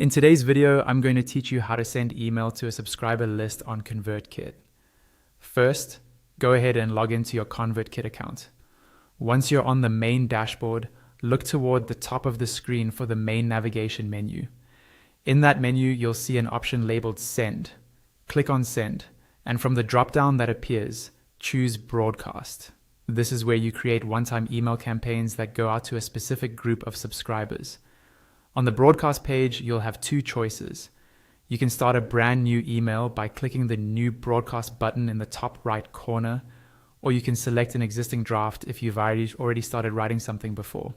In today's video, I'm going to teach you how to send email to a subscriber list on ConvertKit. First, go ahead and log into your ConvertKit account. Once you're on the main dashboard, look toward the top of the screen for the main navigation menu. In that menu, you'll see an option labeled Send. Click on Send, and from the drop-down that appears, choose Broadcast. This is where you create one-time email campaigns that go out to a specific group of subscribers. On the broadcast page, you'll have two choices. You can start a brand new email by clicking the New Broadcast button in the top right corner, or you can select an existing draft if you've already started writing something before.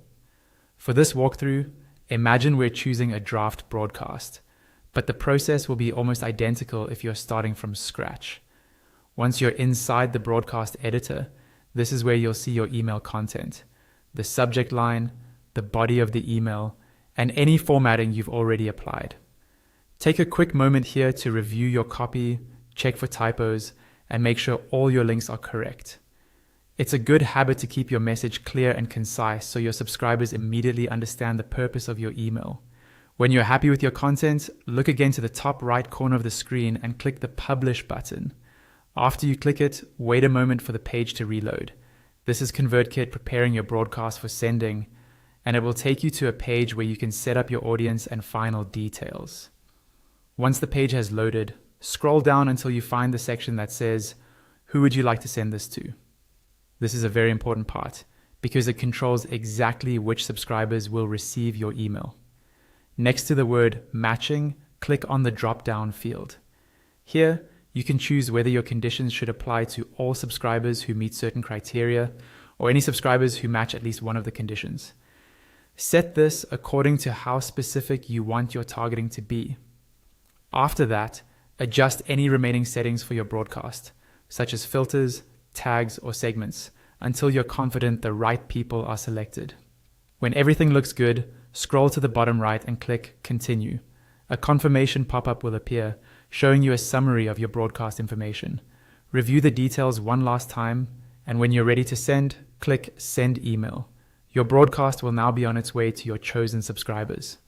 For this walkthrough, imagine we're choosing a draft broadcast, but the process will be almost identical if you're starting from scratch. Once you're inside the broadcast editor, this is where you'll see your email content, the subject line, the body of the email, and any formatting you've already applied. Take a quick moment here to review your copy, check for typos, and make sure all your links are correct. It's a good habit to keep your message clear and concise so your subscribers immediately understand the purpose of your email. When you're happy with your content, look again to the top right corner of the screen and click the Publish button. After you click it, wait a moment for the page to reload. This is ConvertKit preparing your broadcast for sending, and it will take you to a page where you can set up your audience and final details. Once the page has loaded, scroll down until you find the section that says, "Who would you like to send this to?" This is a very important part because it controls exactly which subscribers will receive your email. Next to the word Matching, click on the drop-down field. Here, you can choose whether your conditions should apply to all subscribers who meet certain criteria or any subscribers who match at least one of the conditions. Set this according to how specific you want your targeting to be. After that, adjust any remaining settings for your broadcast, such as filters, tags, or segments, until you're confident the right people are selected. When everything looks good, scroll to the bottom right and click Continue. A confirmation pop-up will appear, showing you a summary of your broadcast information. Review the details one last time, and when you're ready to send, click Send Email. Your broadcast will now be on its way to your chosen subscribers.